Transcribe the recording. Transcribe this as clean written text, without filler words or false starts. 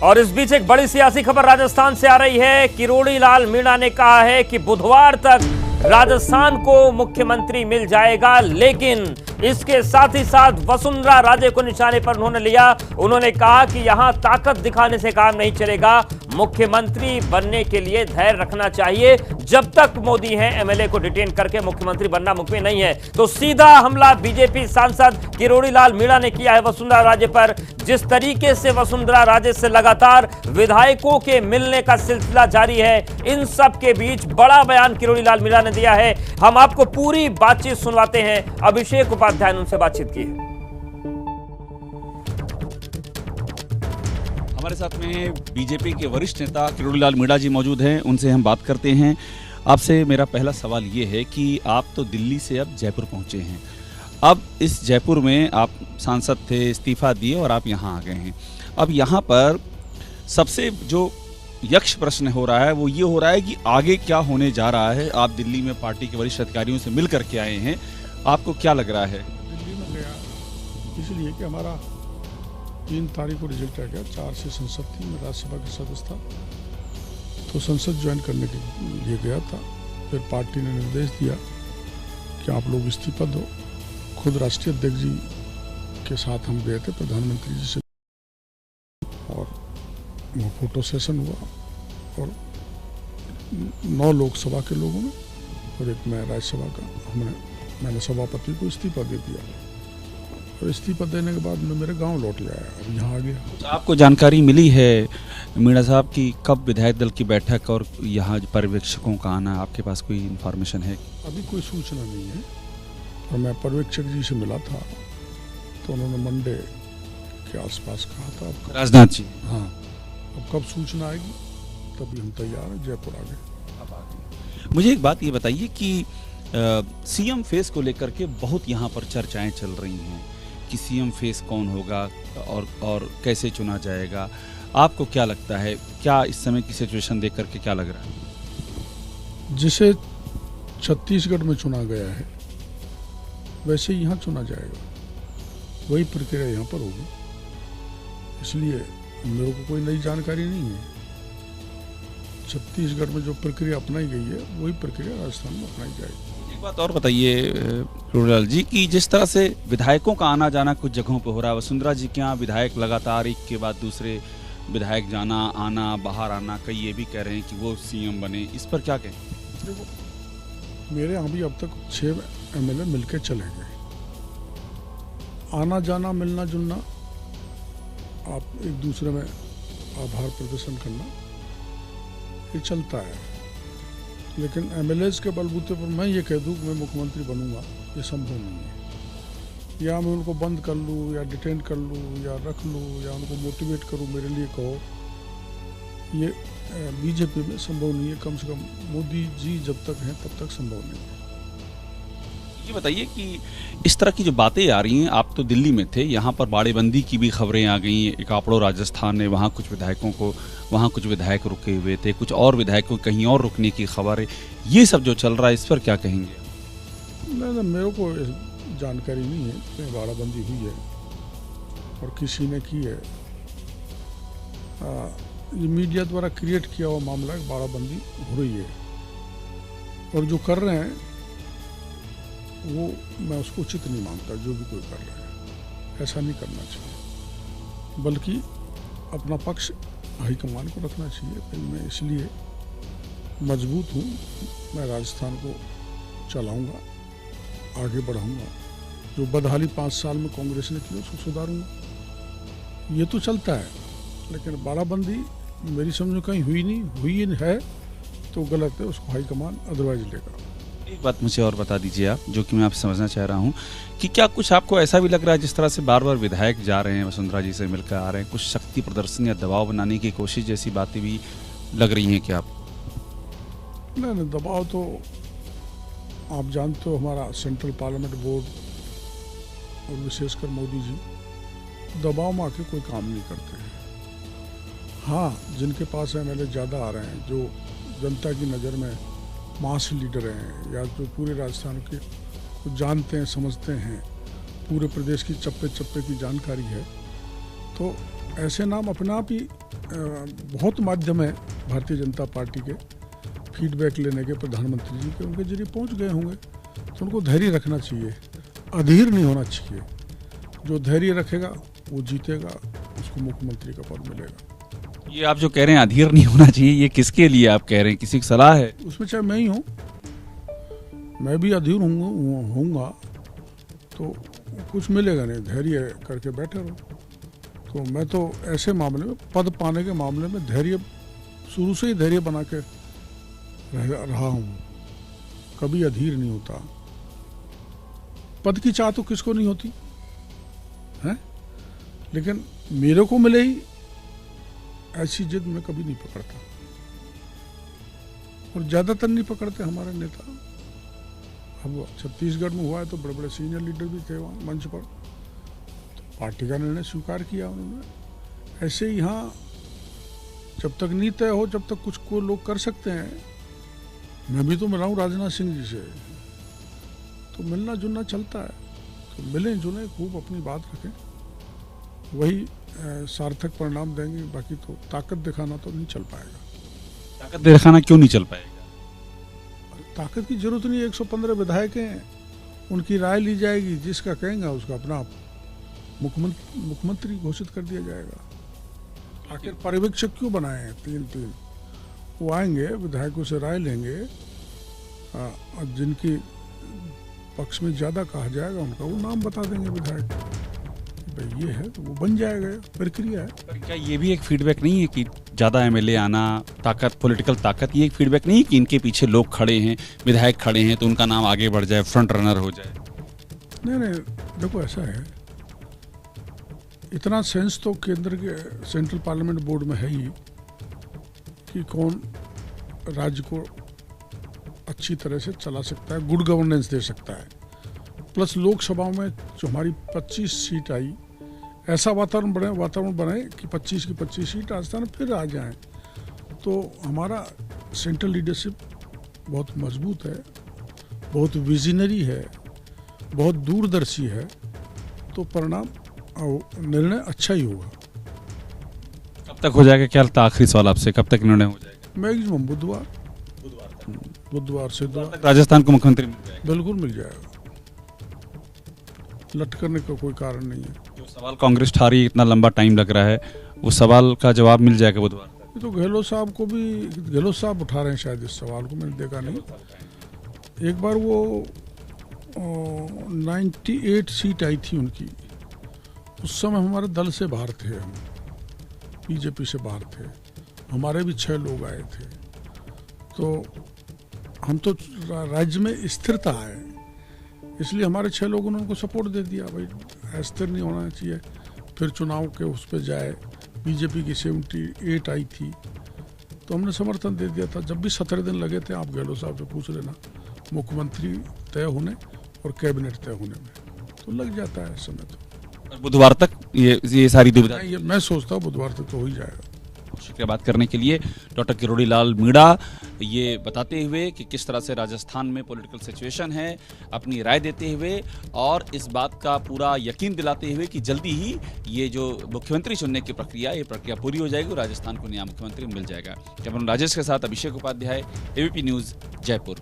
और इस बीच एक बड़ी सियासी खबर राजस्थान से आ रही है। किरोड़ी लाल मीणा ने कहा है कि बुधवार तक राजस्थान को मुख्यमंत्री मिल जाएगा, लेकिन इसके साथ ही साथ वसुंधरा राजे को निशाने पर उन्होंने लिया। उन्होंने कहा कि यहां ताकत दिखाने से काम नहीं चलेगा, मुख्यमंत्री बनने के लिए धैर्य रखना चाहिए। जब तक मोदी हैं, एमएलए को डिटेन करके मुख्यमंत्री बनना मुमकिन नहीं है। तो सीधा हमला बीजेपी सांसद किरोड़ी लाल मीणा ने किया है वसुंधरा राजे पर। जिस तरीके से वसुंधरा राजे से लगातार विधायकों के मिलने का सिलसिला जारी है, इन सब के बीच बड़ा बयान किरोड़ी लाल मीणा ने दिया है। हम आपको पूरी बातचीत सुनवाते हैं। अभिषेक उपाध्याय ने उनसे बातचीत की है। हमारे साथ में बीजेपी के वरिष्ठ नेता किरोड़ी लाल मीणा जी मौजूद हैं, उनसे हम बात करते हैं। आपसे मेरा पहला सवाल ये है कि आप तो दिल्ली से अब जयपुर पहुंचे हैं। अब इस जयपुर में आप सांसद थे, इस्तीफा दिए और आप यहाँ आ गए हैं। अब यहाँ पर सबसे जो यक्ष प्रश्न हो रहा है वो ये हो रहा है कि आगे क्या होने जा रहा है। आप दिल्ली में पार्टी के वरिष्ठ अधिकारियों से मिल करके आए हैं, आपको क्या लग रहा है? दिल्ली में गया इसलिए कि हमारा 3 तारीख को रिजल्ट आ गया। 4 से संसद थी, मैं राज्यसभा का सदस्य था, तो संसद ज्वाइन करने के लिए गया था। फिर पार्टी ने निर्देश दिया कि आप लोग इस्तीफा दो। खुद राष्ट्रीय अध्यक्ष जी के साथ हम गए थे, प्रधानमंत्री जी से, और वो फोटो सेशन हुआ और 9 लोकसभा के लोगों ने और एक मैं राज्यसभा का, मैंने सभापति को इस्तीफा दे दिया। और इस्तीफा देने के बाद मैं मेरे गांव लौट आया, अब यहाँ आ गया। आपको जानकारी मिली है मीणा साहब की कब विधायक दल की बैठक और यहाँ पर्यवेक्षकों का आना, आपके पास कोई इन्फॉर्मेशन है? अभी कोई सूचना नहीं है। और मैं पर्यवेक्षक जी से मिला था तो उन्होंने मंडे के आसपास कहा था। राजनाथ जी? हाँ, अब कब सूचना आएगी तभी हम तैयार हैं, जयपुर आ गए। मुझे एक बात ये बताइए कि सीएम फेस को लेकर के बहुत यहाँ पर चर्चाएं चल रही हैं कि सीएम फेस कौन होगा और कैसे चुना जाएगा। आपको क्या लगता है, क्या इस समय की सिचुएशन देख करके क्या लग रहा है? जिसे छत्तीसगढ़ में चुना गया है वैसे ही यहाँ चुना जाएगा, वही प्रक्रिया यहाँ पर होगी। इसलिए मेरे को कोई नई जानकारी नहीं है। छत्तीसगढ़ में जो प्रक्रिया अपनाई गई है वही प्रक्रिया राजस्थान में अपनाई जाएगी। एक बात और बताइए किरोड़ी लाल जी कि जिस तरह से विधायकों का आना जाना कुछ जगहों पर हो रहा है, वसुंधरा जी के यहाँ विधायक लगातार एक के बाद दूसरे विधायक जाना आना बाहर आना, कई ये भी कह रहे हैं कि वो सीएम बने, इस पर क्या कहें? देखो, मेरे यहाँ भी अब तक 6 एमएलए मिलके चले गए। आना जाना मिलना जुलना, आप एक दूसरे में आभार प्रदर्शन करना, ये चलता है। लेकिन एमएलएज के बलबूते पर मैं ये कह दूँ कि मैं मुख्यमंत्री बनूंगा, ये संभव नहीं है। या मैं उनको बंद कर लूँ या डिटेन कर लूँ या रख लूँ या उनको मोटिवेट करूँ मेरे लिए कहो, ये बीजेपी में संभव नहीं है। कम से कम मोदी जी जब तक हैं तब तक संभव नहीं है। ये बताइए कि इस तरह की जो बातें आ रही हैं, आप तो दिल्ली में थे, यहाँ पर बाड़ेबंदी की भी खबरें आ गई। एक आपड़ो राजस्थान ने वहाँ कुछ विधायकों को, वहाँ कुछ विधायक रुके हुए थे, कुछ और विधायकों कहीं और रुकने की खबर है। ये सब जो चल रहा है इस पर क्या कहेंगे? नहीं, मेरे को जानकारी नहीं है कहीं बाड़ाबंदी हुई है और किसी ने की है। ये मीडिया द्वारा क्रिएट किया हुआ मामला है, बाड़ाबंदी हो रही है और जो कर रहे हैं वो मैं उसको उचित नहीं मानता। जो भी कोई कर रहा है ऐसा नहीं करना चाहिए, बल्कि अपना पक्ष हाईकमान को रखना चाहिए। फिर मैं इसलिए मजबूत हूँ, मैं राजस्थान को चलाऊँगा, आगे बढ़ाऊँगा। जो बदहाली 5 साल में कांग्रेस ने की उसको सुधारूँगा। ये तो चलता है, लेकिन बाड़ाबंदी मेरी समझ में कहीं हुई है तो गलत है, उसको हाईकमान अदरवाइज लेगा। एक बात मुझे और बता दीजिए आप, जो कि मैं आपसे समझना चाह रहा हूँ कि क्या कुछ आपको ऐसा भी लग रहा है जिस तरह से बार बार विधायक जा रहे हैं, वसुंधरा जी से मिलकर आ रहे हैं, कुछ शक्ति प्रदर्शन या दबाव बनाने की कोशिश जैसी बातें भी लग रही हैं क्या आप? नहीं, दबाव तो आप जानते हो, हमारा सेंट्रल पार्लियामेंट बोर्ड और विशेषकर मोदी जी दबाव में आके कोई काम नहीं करते हैं। हाँ, जिनके पास एमएलए ज़्यादा आ रहे हैं, जो जनता की नज़र में मास लीडर हैं या जो पूरे राजस्थान के को जानते हैं, समझते हैं, पूरे प्रदेश की चप्पे चप्पे की जानकारी है, तो ऐसे नाम अपने आप ही बहुत माध्यम है भारतीय जनता पार्टी के फीडबैक लेने के, प्रधानमंत्री जी के, उनके जरिए पहुंच गए होंगे। तो उनको धैर्य रखना चाहिए, अधीर नहीं होना चाहिए। जो धैर्य रखेगा वो जीतेगा, उसको मुख्यमंत्री का पद मिलेगा। ये आप जो कह रहे हैं अधीर नहीं होना चाहिए, ये किसके लिए आप कह रहे हैं? किसी की सलाह है? उसमें चाहे मैं ही हूँ, मैं भी अधीर होऊंगा तो कुछ मिलेगा नहीं। धैर्य करके बैठे रहो। तो मैं तो ऐसे मामले में, पद पाने के मामले में धैर्य, शुरू से ही धैर्य बना के रहा हूँ, कभी अधीर नहीं होता। पद की चाह तो किसको नहीं होती है, लेकिन मेरे को मिले ही ऐसी जिद मैं कभी नहीं पकड़ता, और ज्यादातर नहीं पकड़ते हमारे नेता। अब छत्तीसगढ़ में हुआ है तो बड़े बड़े सीनियर लीडर भी थे वहाँ मंच पर, तो पार्टी का निर्णय स्वीकार किया उन्होंने। ऐसे ही यहाँ जब तक नहीं तय हो, जब तक कुछ को लोग कर सकते हैं। मैं भी तो मिला हूँ राजनाथ सिंह जी से, तो मिलना जुलना चलता है। तो मिलें जुलें, खूब अपनी बात रखें, वही सार्थक परिणाम देंगे। बाकी तो ताकत दिखाना तो नहीं चल पाएगा। ताकत दिखाना क्यों नहीं चल पाएगा? ताकत की जरूरत नहीं है। 115 विधायक हैं, उनकी राय ली जाएगी, जिसका कहेंगे उसका अपना मुख्यमंत्री घोषित कर दिया जाएगा। आखिर पर्यवेक्षक क्यों बनाए हैं? तीन वो आएंगे, विधायकों से राय लेंगे, और जिनकी पक्ष में ज्यादा कहा जाएगा उनका वो नाम बता देंगे विधायक। भाई ये है तो वो बन जाएगा, प्रक्रिया है। पर क्या ये भी एक फीडबैक नहीं है कि ज़्यादा एमएलए आना, ताकत, पॉलिटिकल ताकत, ये एक फीडबैक नहीं है कि इनके पीछे लोग खड़े हैं, विधायक खड़े हैं, तो उनका नाम आगे बढ़ जाए, फ्रंट रनर हो जाए? नहीं, देखो ऐसा है, इतना सेंस तो केंद्र के सेंट्रल पार्लियामेंट बोर्ड में है ही कि कौन राज्य को अच्छी तरह से चला सकता है, गुड गवर्नेंस दे सकता है। प्लस लोकसभा में जो हमारी 25 सीट आई, ऐसा वातावरण बने कि 25 की 25 सीट राजस्थान फिर आ जाएं, तो हमारा सेंट्रल लीडरशिप बहुत मजबूत है, बहुत विजनरी है, बहुत दूरदर्शी है। तो परिणाम और निर्णय अच्छा ही होगा। कब तक हो जाएगा? क्या लगता है, आखिरी सवाल आपसे, कब तक निर्णय हो जाएगा? मैक्सिमम बुधवार से राजस्थान को मुख्यमंत्री मिल जाएगा? बिल्कुल मिल जाएगा, लटकने का कोई कारण नहीं है। जो सवाल कांग्रेस उठा रही है, इतना लंबा टाइम लग रहा है, वो सवाल का जवाब मिल जाएगा बुधवार तक? ये तो गहलोत साहब उठा रहे हैं शायद इस सवाल को, मैंने देखा नहीं। एक बार वो 98 सीट आई थी उनकी, उस समय हमारे दल से बाहर थे, हम बीजेपी से बाहर थे, हमारे भी 6 लोग आए थे। तो हम तो राज्य में स्थिरता है, इसलिए हमारे 6 लोगों ने उनको सपोर्ट दे दिया। भाई अस्थिर नहीं होना चाहिए, फिर चुनाव के उस पर जाए। बीजेपी की 78 आई थी, तो हमने समर्थन दे दिया था। जब भी 17 दिन लगे थे, आप गहलोत साहब से पूछ लेना, मुख्यमंत्री तय होने और कैबिनेट तय होने में, तो लग जाता है समय। तो बुधवार तक ये सारी दुविधा, मैं सोचता हूँ बुधवार तक तो हो ही जाएगा। शुक्रिया बात करने के लिए। डॉक्टर किरोड़ी लाल मीणा ये बताते हुए कि किस तरह से राजस्थान में पॉलिटिकल सिचुएशन है, अपनी राय देते हुए और इस बात का पूरा यकीन दिलाते हुए कि जल्दी ही ये जो मुख्यमंत्री चुनने की प्रक्रिया, ये प्रक्रिया पूरी हो जाएगी और राजस्थान को नया मुख्यमंत्री मिल जाएगा। कैमरामैन राजेश के साथ अभिषेक उपाध्याय, एबीपी न्यूज़, जयपुर।